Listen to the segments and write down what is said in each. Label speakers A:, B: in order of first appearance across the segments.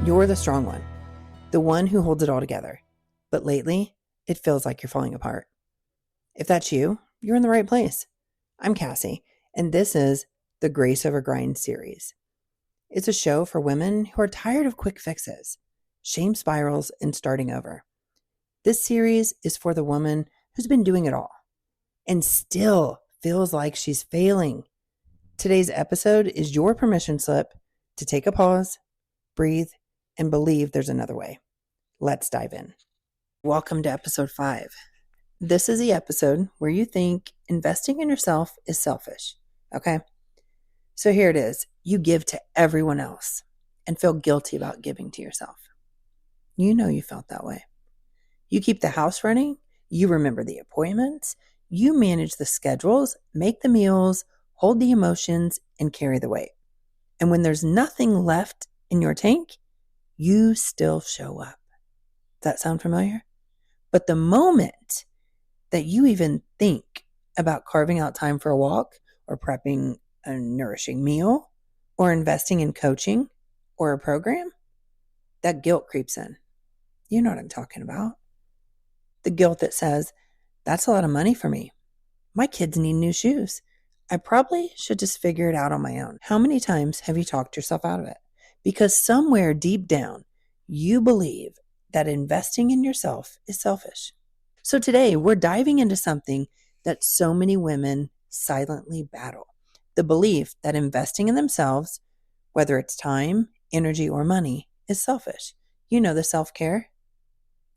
A: You're the strong one, the one who holds it all together. But lately, it feels like you're falling apart. If that's you, you're in the right place. I'm Cassie, and this is the Grace Over Grind series. It's a show for women who are tired of quick fixes, shame spirals, and starting over. This series is for the woman who's been doing it all and still feels like she's failing. Today's episode is your permission slip to take a pause, breathe, and believe there's another way. Let's dive in. Welcome to episode 5. This is the episode where you think investing in yourself is selfish. Okay? So here it is. You give to everyone else and feel guilty about giving to yourself. You know you felt that way. You keep the house running. You remember the appointments. You manage the schedules, make the meals, hold the emotions, and carry the weight. And when there's nothing left in your tank, you still show up. Does that sound familiar? But the moment that you even think about carving out time for a walk or prepping a nourishing meal or investing in coaching or a program, that guilt creeps in. You know what I'm talking about. The guilt that says, that's a lot of money for me. My kids need new shoes. I probably should just figure it out on my own. How many times have you talked yourself out of it? Because somewhere deep down, you believe that investing in yourself is selfish. So today, we're diving into something that so many women silently battle. The belief that investing in themselves, whether it's time, energy, or money, is selfish. You know, the self-care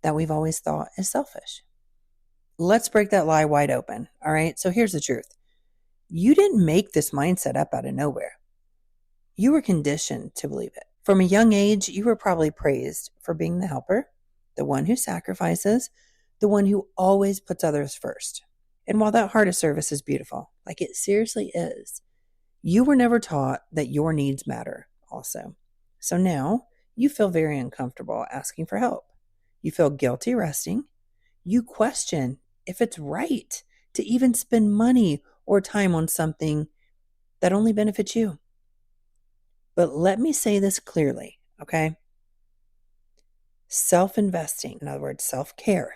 A: that we've always thought is selfish. Let's break that lie wide open, all right? So here's the truth. You didn't make this mindset up out of nowhere. You were conditioned to believe it. From a young age, you were probably praised for being the helper, the one who sacrifices, the one who always puts others first. And while that heart of service is beautiful, like it seriously is, you were never taught that your needs matter also. So now you feel very uncomfortable asking for help. You feel guilty resting. You question if it's right to even spend money or time on something that only benefits you. But let me say this clearly, okay? Self-investing, in other words, self-care,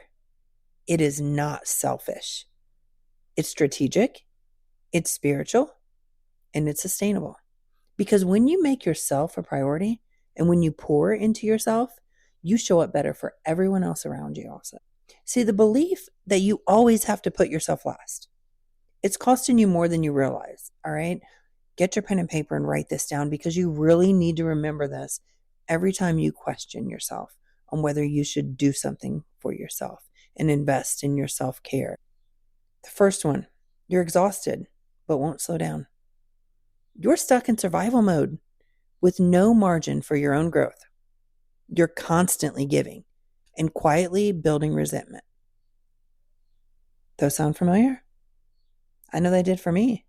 A: it is not selfish. It's strategic, it's spiritual, and it's sustainable. Because when you make yourself a priority and when you pour into yourself, you show up better for everyone else around you also. See, the belief that you always have to put yourself last, it's costing you more than you realize, all right? Get your pen and paper and write this down because you really need to remember this every time you question yourself on whether you should do something for yourself and invest in your self-care. The first one, you're exhausted but won't slow down. You're stuck in survival mode with no margin for your own growth. You're constantly giving and quietly building resentment. Those sound familiar? I know they did for me.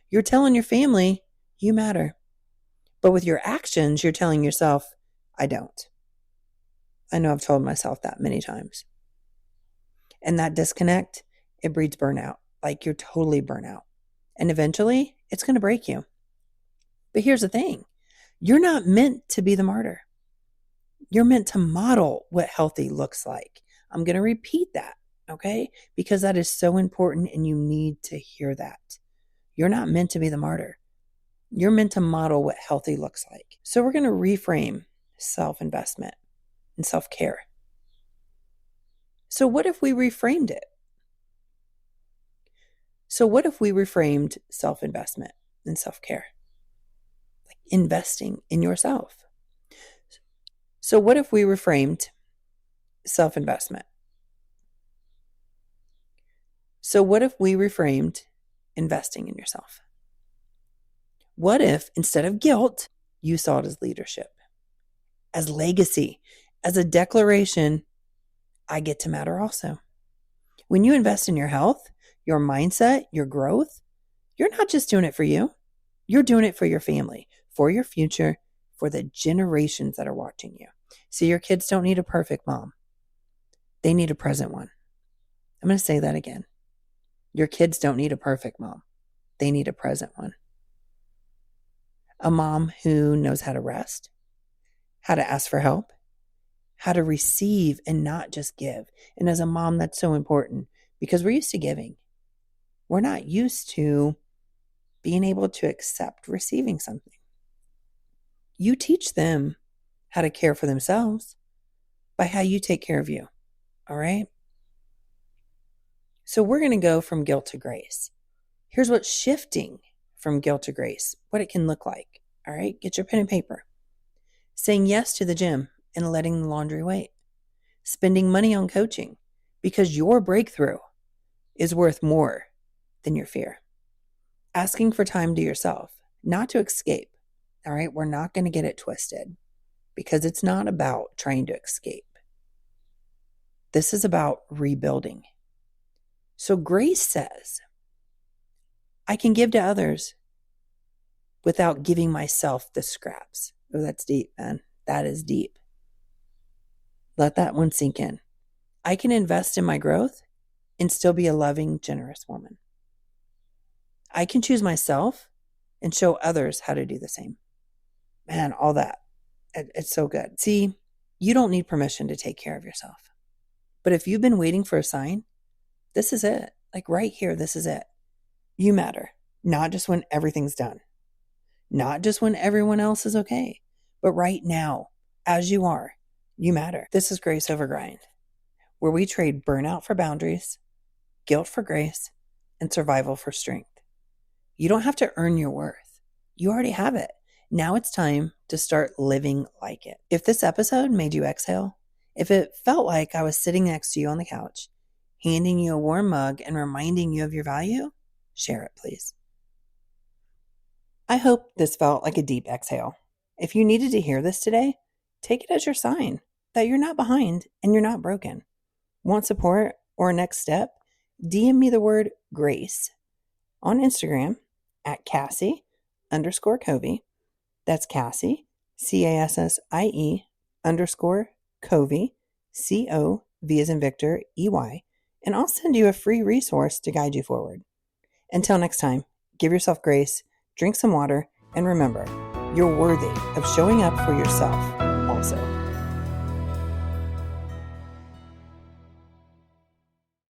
A: You're telling your family you matter. But with your actions, you're telling yourself, I don't. I know I've told myself that many times. And that disconnect, it breeds burnout. Like you're totally burnout. And eventually, it's going to break you. But here's the thing. You're not meant to be the martyr. You're meant to model what healthy looks like. I'm going to repeat that, okay? Because that is so important and you need to hear that. You're not meant to be the martyr. You're meant to model what healthy looks like. So we're going to reframe self-investment and self-care. So what if we reframed it? So what if we reframed self-investment and self-care? Like investing in yourself. So what if we reframed self-investment? So what if we reframed investing in yourself? What if instead of guilt, you saw it as leadership, as legacy, as a declaration, I get to matter also. When you invest in your health, your mindset, your growth, you're not just doing it for you. You're doing it for your family, for your future, for the generations that are watching you. See, your kids don't need a perfect mom. They need a present one. I'm going to say that again. Your kids don't need a perfect mom. They need a present one. A mom who knows how to rest, how to ask for help, how to receive and not just give. And as a mom, that's so important because we're used to giving. We're not used to being able to accept receiving something. You teach them how to care for themselves by how you take care of you. All right? So we're going to go from guilt to grace. Here's what shifting from guilt to grace, what it can look like. All right? Get your pen and paper. Saying yes to the gym and letting the laundry wait. Spending money on coaching because your breakthrough is worth more than your fear. Asking for time to yourself, not to escape. All right? We're not going to get it twisted because it's not about trying to escape. This is about rebuilding. So grace says, I can give to others without giving myself the scraps. Oh, that's deep, man. That is deep. Let that one sink in. I can invest in my growth and still be a loving, generous woman. I can choose myself and show others how to do the same. Man, all that. It's so good. See, you don't need permission to take care of yourself. But if you've been waiting for a sign, this is it. Like right here, this is it. You matter, not just when everything's done, not just when everyone else is okay, but right now, as you are, you matter. This is Grace Over Grind, where we trade burnout for boundaries, guilt for grace, and survival for strength. You don't have to earn your worth. You already have it. Now it's time to start living like it. If this episode made you exhale, if it felt like I was sitting next to you on the couch, handing you a warm mug and reminding you of your value, share it, please. I hope this felt like a deep exhale. If you needed to hear this today, take it as your sign that you're not behind and you're not broken. Want support or a next step? DM me the word grace on Instagram at Cassie_Covey. That's Cassie, CASSIE _Covey, COV as in Victor, EY. And I'll send you a free resource to guide you forward. Until next time, give yourself grace, drink some water, and remember, you're worthy of showing up for yourself also.